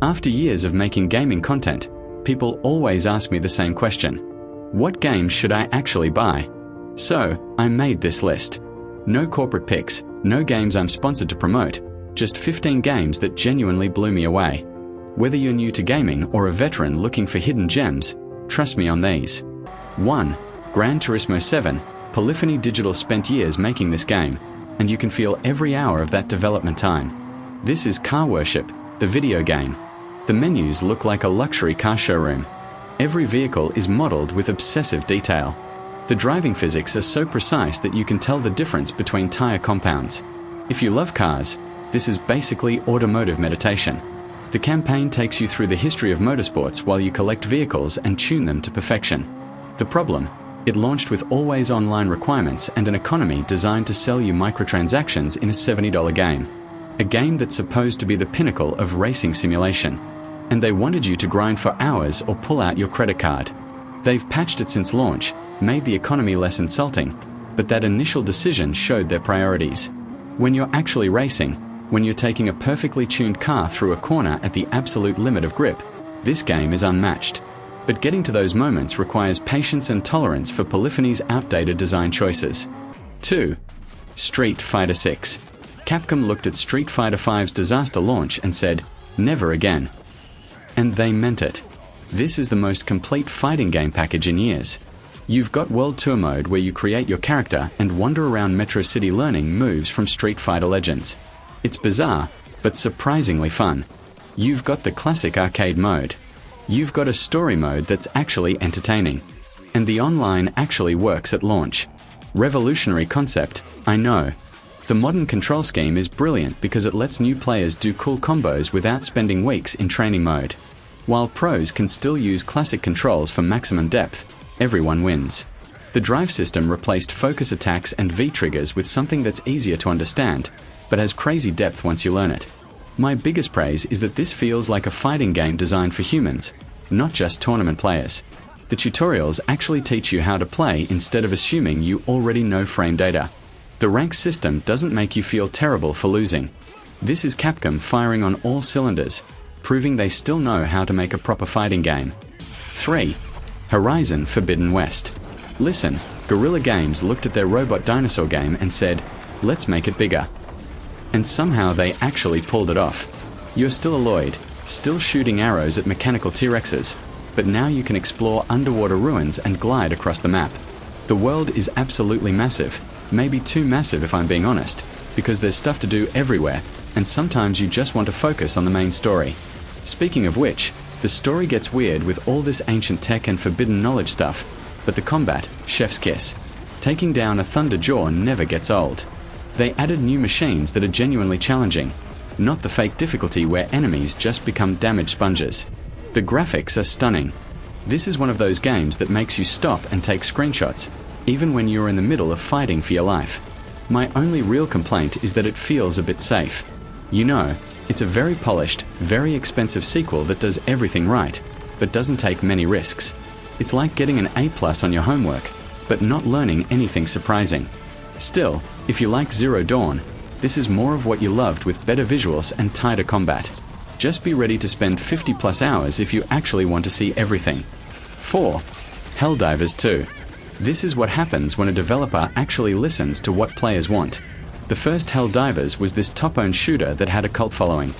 After years of making gaming content, people always ask me the same question. What games should I actually buy? So, I made this list. No corporate picks, no games I'm sponsored to promote, just 15 games that genuinely blew me away. Whether you're new to gaming or a veteran looking for hidden gems, trust me on these. 1. Gran Turismo 7. Polyphony Digital spent years making this game, and you can feel every hour of that development time. This is Car Worship, the video game. The menus look like a luxury car showroom. Every vehicle is modeled with obsessive detail. The driving physics are so precise that you can tell the difference between tire compounds. If you love cars, this is basically automotive meditation. The campaign takes you through the history of motorsports while you collect vehicles and tune them to perfection. The problem? It launched with always online requirements and an economy designed to sell you microtransactions in a $70 game. A game that's supposed to be the pinnacle of racing simulation. And they wanted you to grind for hours or pull out your credit card. They've patched it since launch, made the economy less insulting, but that initial decision showed their priorities. When you're actually racing, when you're taking a perfectly tuned car through a corner at the absolute limit of grip, this game is unmatched. But getting to those moments requires patience and tolerance for Polyphony's outdated design choices. 2. Street Fighter 6. Capcom looked at Street Fighter V's disaster launch and said, "Never again." And they meant it. This is the most complete fighting game package in years. You've got World Tour mode where you create your character and wander around Metro City learning moves from Street Fighter Legends. It's bizarre, but surprisingly fun. You've got the classic arcade mode. You've got a story mode that's actually entertaining. And the online actually works at launch. Revolutionary concept, I know. The modern control scheme is brilliant because it lets new players do cool combos without spending weeks in training mode. While pros can still use classic controls for maximum depth, everyone wins. The drive system replaced focus attacks and V-triggers with something that's easier to understand, but has crazy depth once you learn it. My biggest praise is that this feels like a fighting game designed for humans, not just tournament players. The tutorials actually teach you how to play instead of assuming you already know frame data. The rank system doesn't make you feel terrible for losing. This is Capcom firing on all cylinders, proving they still know how to make a proper fighting game. 3. Horizon Forbidden West. Listen, Guerrilla Games looked at their robot dinosaur game and said, "Let's make it bigger." And somehow they actually pulled it off. You're still Aloyd, still shooting arrows at mechanical T-Rexes, but now you can explore underwater ruins and glide across the map. The world is absolutely massive. Maybe too massive if I'm being honest, because there's stuff to do everywhere, and sometimes you just want to focus on the main story. Speaking of which, the story gets weird with all this ancient tech and forbidden knowledge stuff, but the combat, chef's kiss. Taking down a Thunder Jaw never gets old. They added new machines that are genuinely challenging, not the fake difficulty where enemies just become damage sponges. The graphics are stunning. This is one of those games that makes you stop and take screenshots, even when you're in the middle of fighting for your life. My only real complaint is that it feels a bit safe. You know, it's a very polished, very expensive sequel that does everything right, but doesn't take many risks. It's like getting an A+ on your homework, but not learning anything surprising. Still, if you like Zero Dawn, this is more of what you loved with better visuals and tighter combat. Just be ready to spend 50+ hours if you actually want to see everything. 4. Helldivers 2. This is what happens when a developer actually listens to what players want. The first Helldivers was this top-owned shooter that had a cult following.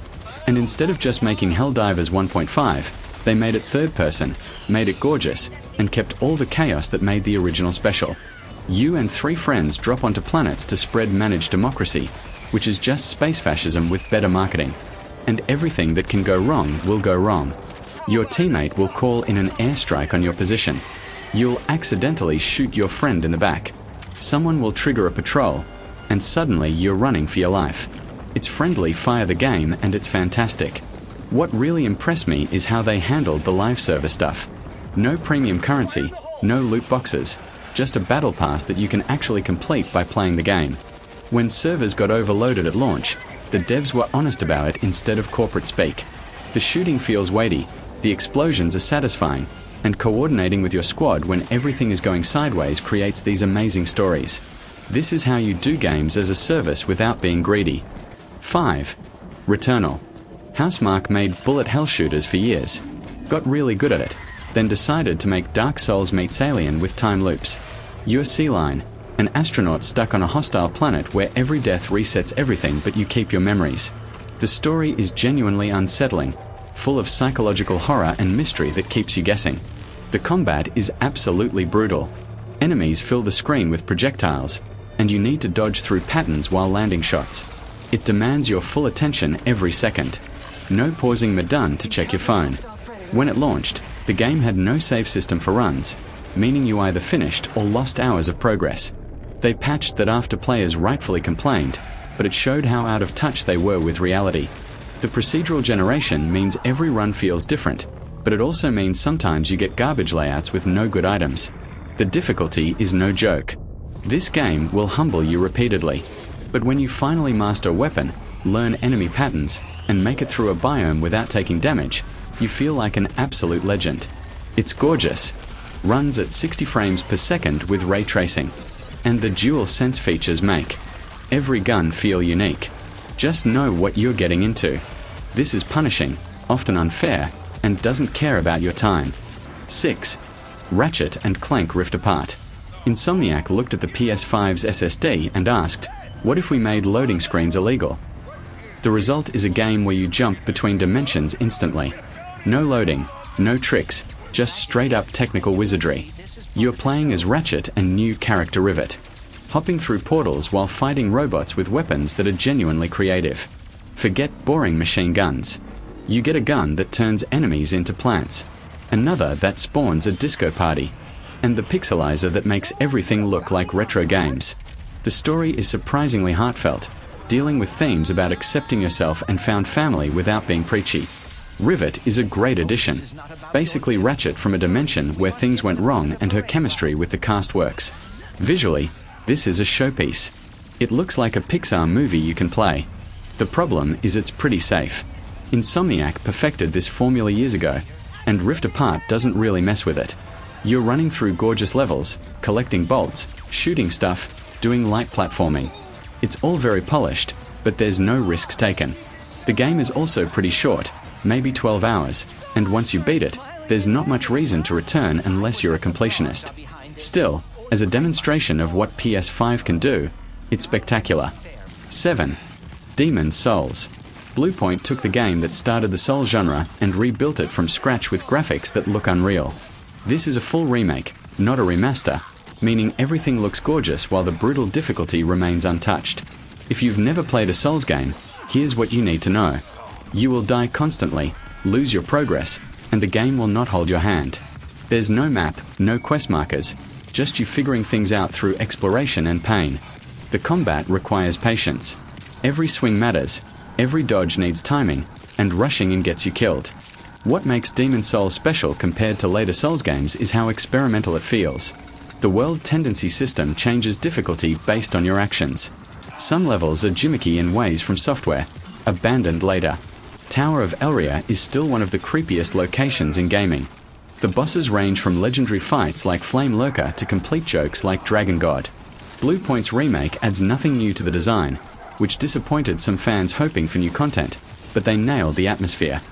And instead of just making Helldivers 1.5, they made it third-person, made it gorgeous, and kept all the chaos that made the original special. You and 3 friends drop onto planets to spread managed democracy, which is just space fascism with better marketing. And everything that can go wrong will go wrong. Your teammate will call in an airstrike on your position. You'll accidentally shoot your friend in the back. Someone will trigger a patrol, and suddenly you're running for your life. It's friendly fire the game, and it's fantastic. What really impressed me is how they handled the live server stuff. No premium currency, no loot boxes, just a battle pass that you can actually complete by playing the game. When servers got overloaded at launch, the devs were honest about it instead of corporate speak. The shooting feels weighty, the explosions are satisfying, and coordinating with your squad when everything is going sideways creates these amazing stories. This is how you do games as a service without being greedy. 5. Returnal. Housemarque made bullet hell shooters for years, got really good at it, then decided to make Dark Souls meets Alien with time loops. You're Sea Lion, an astronaut stuck on a hostile planet where every death resets everything but you keep your memories. The story is genuinely unsettling, full of psychological horror and mystery that keeps you guessing. The combat is absolutely brutal. Enemies fill the screen with projectiles, and you need to dodge through patterns while landing shots. It demands your full attention every second. No pausing mid-done to check your phone. When it launched, the game had no save system for runs, meaning you either finished or lost hours of progress. They patched that after players rightfully complained, but it showed how out of touch they were with reality. The procedural generation means every run feels different, but it also means sometimes you get garbage layouts with no good items. The difficulty is no joke. This game will humble you repeatedly, but when you finally master a weapon, learn enemy patterns, and make it through a biome without taking damage, you feel like an absolute legend. It's gorgeous, runs at 60 frames per second with ray tracing, and the dual sense features make every gun feel unique. Just know what you're getting into. This is punishing, often unfair, and doesn't care about your time. 6. Ratchet and Clank Rift Apart. Insomniac looked at the PS5's SSD and asked, what if we made loading screens illegal? The result is a game where you jump between dimensions instantly. No loading, no tricks, just straight up technical wizardry. You're playing as Ratchet and new character Rivet, hopping through portals while fighting robots with weapons that are genuinely creative. Forget boring machine guns. You get a gun that turns enemies into plants, another that spawns a disco party, and the pixelizer that makes everything look like retro games. The story is surprisingly heartfelt, dealing with themes about accepting yourself and found family without being preachy. Rivet is a great addition. Basically Ratchet from a dimension where things went wrong and her chemistry with the cast works. Visually, this is a showpiece. It looks like a Pixar movie you can play. The problem is it's pretty safe. Insomniac perfected this formula years ago, and Rift Apart doesn't really mess with it. You're running through gorgeous levels, collecting bolts, shooting stuff, doing light platforming. It's all very polished, but there's no risks taken. The game is also pretty short, maybe 12 hours, and once you beat it, there's not much reason to return unless you're a completionist. Still, as a demonstration of what PS5 can do, it's spectacular. 7. Demon's Souls. Bluepoint took the game that started the Soul genre and rebuilt it from scratch with graphics that look unreal. This is a full remake, not a remaster, meaning everything looks gorgeous while the brutal difficulty remains untouched. If you've never played a Souls game, here's what you need to know. You will die constantly, lose your progress, and the game will not hold your hand. There's no map, no quest markers, just you figuring things out through exploration and pain. The combat requires patience. Every swing matters, every dodge needs timing, and rushing in gets you killed. What makes Demon's Souls special compared to later Souls games is how experimental it feels. The world tendency system changes difficulty based on your actions. Some levels are gimmicky in ways from software, abandoned later. Tower of Elria is still one of the creepiest locations in gaming. The bosses range from legendary fights like Flame Lurker to complete jokes like Dragon God. Bluepoint's remake adds nothing new to the design, which disappointed some fans hoping for new content, but they nailed the atmosphere.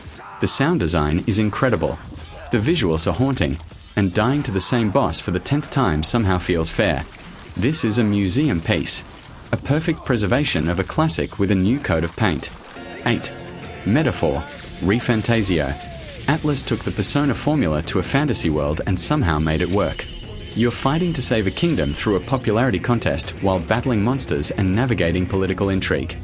The sound design is incredible. The visuals are haunting, and dying to the same boss for the 10th time somehow feels fair. This is a museum piece, a perfect preservation of a classic with a new coat of paint. 8. Metaphor, ReFantazio. Atlas took the Persona formula to a fantasy world and somehow made it work. You're fighting to save a kingdom through a popularity contest while battling monsters and navigating political intrigue.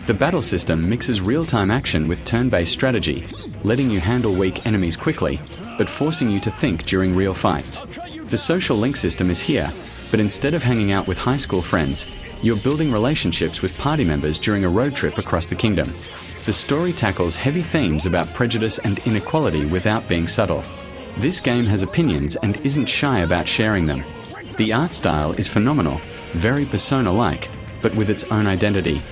The battle system mixes real-time action with turn-based strategy, letting you handle weak enemies quickly, but forcing you to think during real fights. The social link system is here, but instead of hanging out with high school friends, you're building relationships with party members during a road trip across the kingdom. The story tackles heavy themes about prejudice and inequality without being subtle. This game has opinions and isn't shy about sharing them. The art style is phenomenal, very Persona-like, but with its own identity.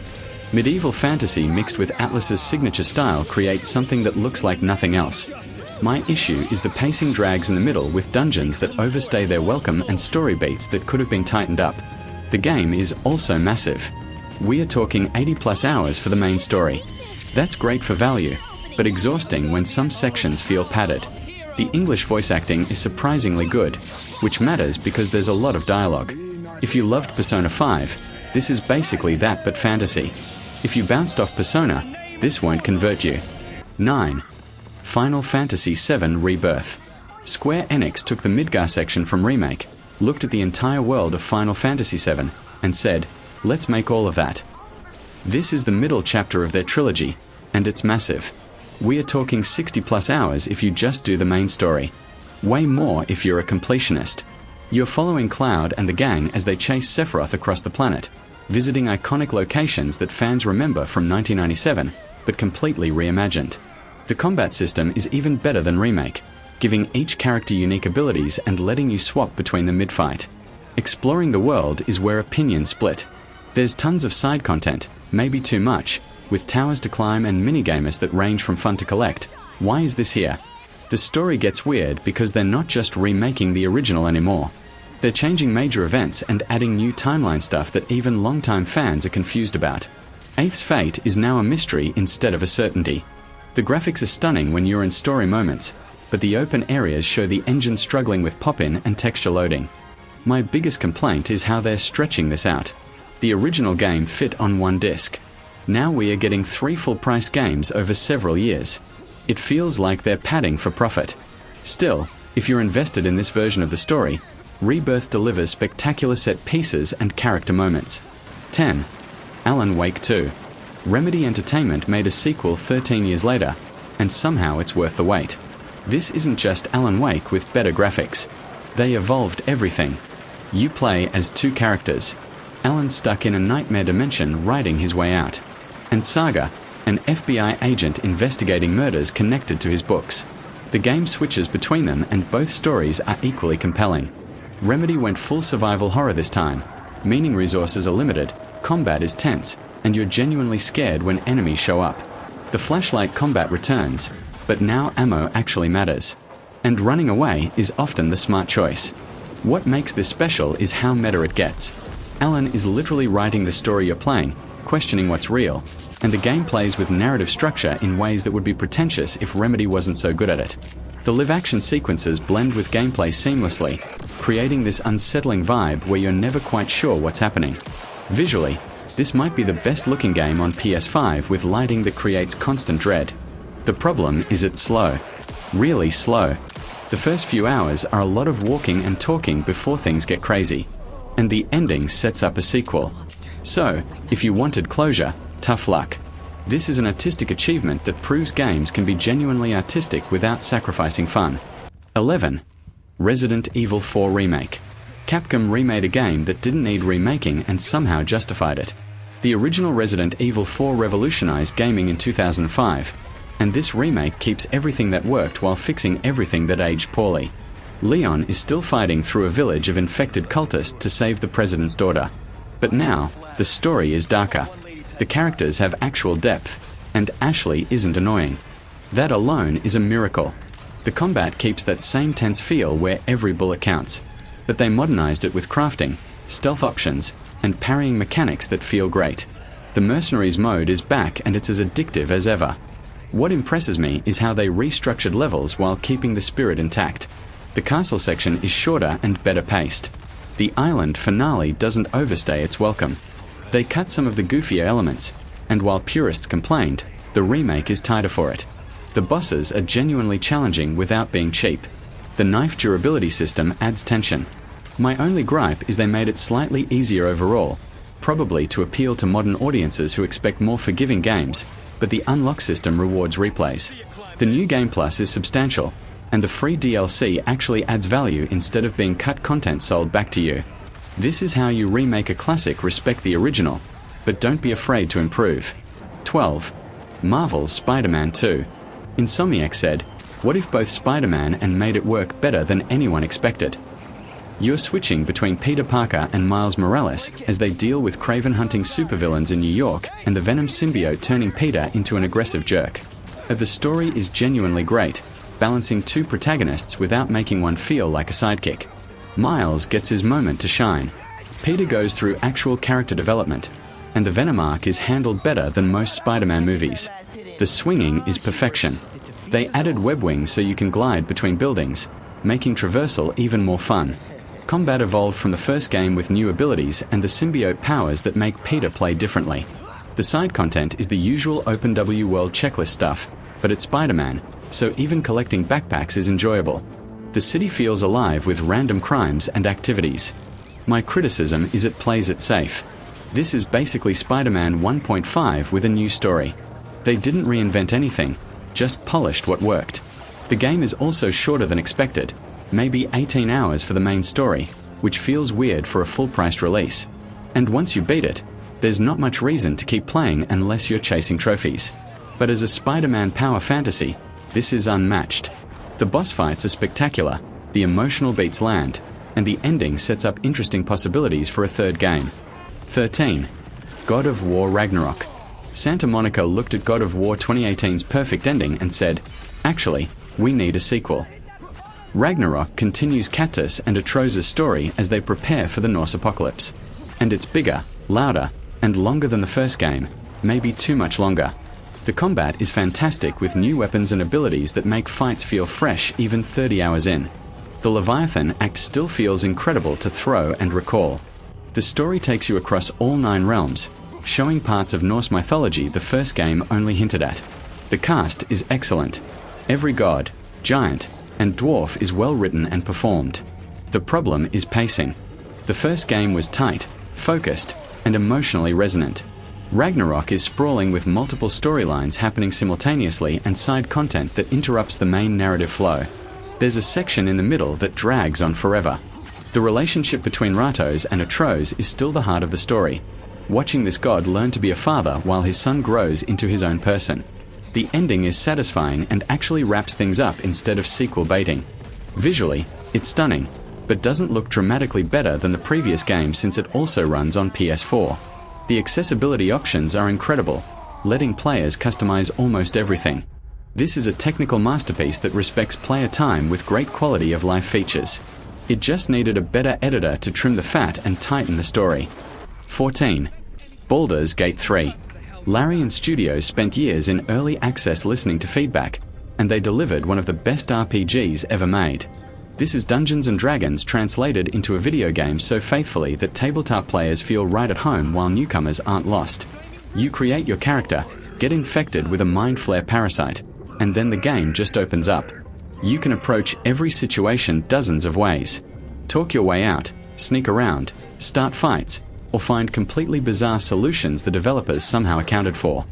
Medieval fantasy mixed with Atlas's signature style creates something that looks like nothing else. My issue is the pacing drags in the middle with dungeons that overstay their welcome and story beats that could have been tightened up. The game is also massive. We are talking 80+ hours for the main story. That's great for value, but exhausting when some sections feel padded. The English voice acting is surprisingly good, which matters because there's a lot of dialogue. If you loved Persona 5, this is basically that but fantasy. If you bounced off Persona, this won't convert you. 9. Final Fantasy VII Rebirth. Square Enix took the Midgar section from Remake, looked at the entire world of Final Fantasy VII, and said, let's make all of that. This is the middle chapter of their trilogy, and it's massive. We are talking 60 plus hours if you just do the main story. Way more if you're a completionist. You're following Cloud and the gang as they chase Sephiroth across the planet, visiting iconic locations that fans remember from 1997, but completely reimagined. The combat system is even better than Remake, giving each character unique abilities and letting you swap between them mid-fight. Exploring the world is where opinions split. There's tons of side content, maybe too much, with towers to climb and minigamers that range from fun to collect. Why is this here? The story gets weird because they're not just remaking the original anymore. They're changing major events and adding new timeline stuff that even longtime fans are confused about. 8th's fate is now a mystery instead of a certainty. The graphics are stunning when you're in story moments, but the open areas show the engine struggling with pop-in and texture loading. My biggest complaint is how they're stretching this out. The original game fit on one disc. Now we are getting 3 full-price games over several years. It feels like they're padding for profit. Still, if you're invested in this version of the story, Rebirth delivers spectacular set pieces and character moments. 10. Alan Wake 2. Remedy Entertainment made a sequel 13 years later, and somehow it's worth the wait. This isn't just Alan Wake with better graphics. They evolved everything. You play as 2 characters. Alan's stuck in a nightmare dimension writing his way out. And Saga, an FBI agent investigating murders connected to his books. The game switches between them and both stories are equally compelling. Remedy went full survival horror this time, meaning resources are limited, combat is tense, and you're genuinely scared when enemies show up. The flashlight combat returns, but now ammo actually matters. And running away is often the smart choice. What makes this special is how meta it gets. Alan is literally writing the story you're playing, questioning what's real, and the game plays with narrative structure in ways that would be pretentious if Remedy wasn't so good at it. The live-action sequences blend with gameplay seamlessly, creating this unsettling vibe where you're never quite sure what's happening. Visually, this might be the best-looking game on PS5 with lighting that creates constant dread. The problem is it's slow. Really slow. The first few hours are a lot of walking and talking before things get crazy. And the ending sets up a sequel. So, if you wanted closure, tough luck. This is an artistic achievement that proves games can be genuinely artistic without sacrificing fun. 11. Resident Evil 4 Remake. Capcom remade a game that didn't need remaking and somehow justified it. The original Resident Evil 4 revolutionized gaming in 2005, and this remake keeps everything that worked while fixing everything that aged poorly. Leon is still fighting through a village of infected cultists to save the president's daughter. But now, the story is darker. The characters have actual depth, and Ashley isn't annoying. That alone is a miracle. The combat keeps that same tense feel where every bullet counts, but they modernized it with crafting, stealth options, and parrying mechanics that feel great. The Mercenaries mode is back and it's as addictive as ever. What impresses me is how they restructured levels while keeping the spirit intact. The castle section is shorter and better paced. The island finale doesn't overstay its welcome. They cut some of the goofier elements, and while purists complained, the remake is tighter for it. The bosses are genuinely challenging without being cheap. The knife durability system adds tension. My only gripe is they made it slightly easier overall, probably to appeal to modern audiences who expect more forgiving games, but the unlock system rewards replays. The new Game Plus is substantial, and the free DLC actually adds value instead of being cut content sold back to you. This is how you remake a classic. Respect the original, but don't be afraid to improve. 12. Marvel's Spider-Man 2. Insomniac said, "What if both Spider-Man and made it work better than anyone expected?" You're switching between Peter Parker and Miles Morales as they deal with Kraven-hunting supervillains in New York and the Venom symbiote turning Peter into an aggressive jerk. The story is genuinely great, balancing 2 protagonists without making one feel like a sidekick. Miles gets his moment to shine. Peter goes through actual character development, and the Venom arc is handled better than most Spider-Man movies. The swinging is perfection. They added web wings so you can glide between buildings, making traversal even more fun. Combat evolved from the first game with new abilities and the symbiote powers that make Peter play differently. The side content is the usual Open W World checklist stuff, but it's Spider-Man, so even collecting backpacks is enjoyable. The city feels alive with random crimes and activities. My criticism is it plays it safe. This is basically Spider-Man 1.5 with a new story. They didn't reinvent anything, just polished what worked. The game is also shorter than expected, maybe 18 hours for the main story, which feels weird for a full-priced release. And once you beat it, there's not much reason to keep playing unless you're chasing trophies. But as a Spider-Man power fantasy, this is unmatched. The boss fights are spectacular, the emotional beats land, and the ending sets up interesting possibilities for a third game. 13. God of War Ragnarok. Santa Monica looked at God of War 2018's perfect ending and said, "Actually, we need a sequel." Ragnarok continues Katniss and Atroza's story as they prepare for the Norse apocalypse. And it's bigger, louder, and longer than the first game, maybe too much longer. The combat is fantastic with new weapons and abilities that make fights feel fresh even 30 hours in. The Leviathan act still feels incredible to throw and recall. The story takes you across all 9 realms, showing parts of Norse mythology the first game only hinted at. The cast is excellent. Every god, giant, and dwarf is well written and performed. The problem is pacing. The first game was tight, focused, and emotionally resonant. Ragnarok is sprawling with multiple storylines happening simultaneously and side content that interrupts the main narrative flow. There's a section in the middle that drags on forever. The relationship between Ratos and Atros is still the heart of the story. Watching this god learn to be a father while his son grows into his own person. The ending is satisfying and actually wraps things up instead of sequel baiting. Visually, it's stunning, but doesn't look dramatically better than the previous game since it also runs on PS4. The accessibility options are incredible, letting players customize almost everything. This is a technical masterpiece that respects player time with great quality of life features. It just needed a better editor to trim the fat and tighten the story. 14. Baldur's Gate 3. Larian Studios spent years in early access listening to feedback, and they delivered one of the best RPGs ever made. This is Dungeons & Dragons translated into a video game so faithfully that tabletop players feel right at home while newcomers aren't lost. You create your character, get infected with a mind flare parasite, and then the game just opens up. You can approach every situation dozens of ways. Talk your way out, sneak around, start fights, or find completely bizarre solutions the developers somehow accounted for.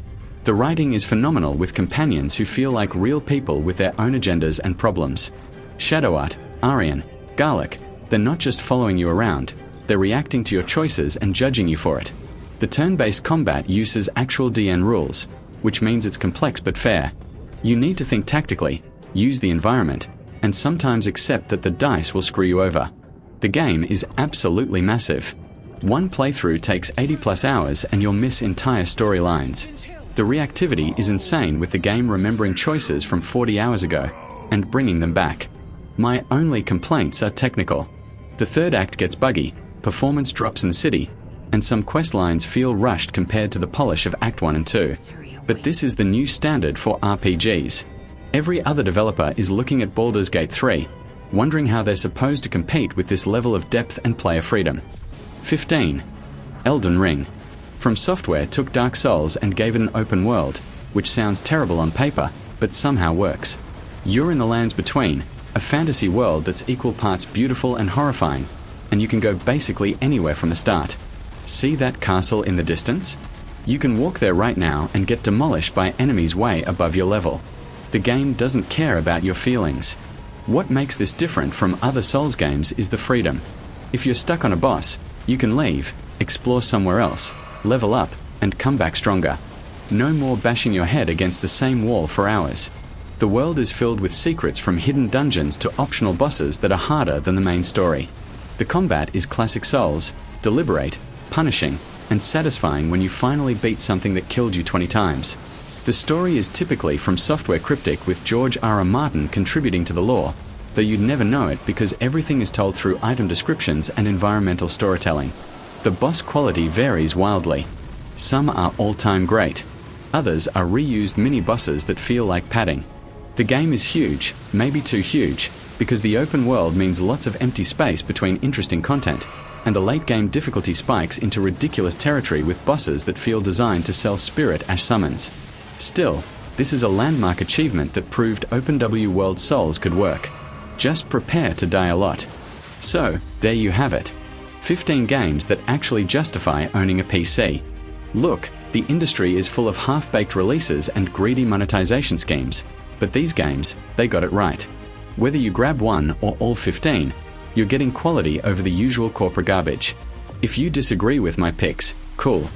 The writing is phenomenal with companions who feel like real people with their own agendas and problems. Shadowart, Aryan, Garlic, they're not just following you around, they're reacting to your choices and judging you for it. The turn-based combat uses actual DN rules, which means it's complex but fair. You need to think tactically, use the environment, and sometimes accept that the dice will screw you over. The game is absolutely massive. One playthrough takes 80+ hours and you'll miss entire storylines. The reactivity is insane with the game remembering choices from 40 hours ago and bringing them back. My only complaints are technical. The third act gets buggy, performance drops in the city, and some quest lines feel rushed compared to the polish of Act 1 and 2. But this is the new standard for RPGs. Every other developer is looking at Baldur's Gate 3, wondering how they're supposed to compete with this level of depth and player freedom. 15. Elden Ring. From Software took Dark Souls and gave it an open world, which sounds terrible on paper, but somehow works. You're in the lands between, a fantasy world that's equal parts beautiful and horrifying, and you can go basically anywhere from the start. See that castle in the distance? You can walk there right now and get demolished by enemies way above your level. The game doesn't care about your feelings. What makes this different from other Souls games is the freedom. If you're stuck on a boss, you can leave, explore somewhere else, level up, and come back stronger. No more bashing your head against the same wall for hours. The world is filled with secrets from hidden dungeons to optional bosses that are harder than the main story. The combat is classic Souls, deliberate, punishing, and satisfying when you finally beat something that killed you 20 times. The story is typically from Software cryptic with George R.R. Martin contributing to the lore, though you'd never know it because everything is told through item descriptions and environmental storytelling. The boss quality varies wildly. Some are all-time great. Others are reused mini-bosses that feel like padding. The game is huge, maybe too huge, because the open world means lots of empty space between interesting content, and the late-game difficulty spikes into ridiculous territory with bosses that feel designed to sell spirit as summons. Still, this is a landmark achievement that proved OpenW World Souls could work. Just prepare to die a lot. So, there you have it. 15 games that actually justify owning a PC. Look, the industry is full of half-baked releases and greedy monetization schemes, but these games, they got it right. Whether you grab one or all 15, you're getting quality over the usual corporate garbage. If you disagree with my picks, cool.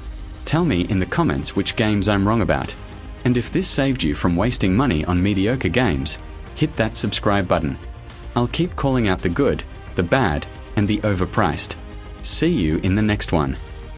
Tell me in the comments which games I'm wrong about. And if this saved you from wasting money on mediocre games, hit that subscribe button. I'll keep calling out the good, the bad, and the overpriced. See you in the next one.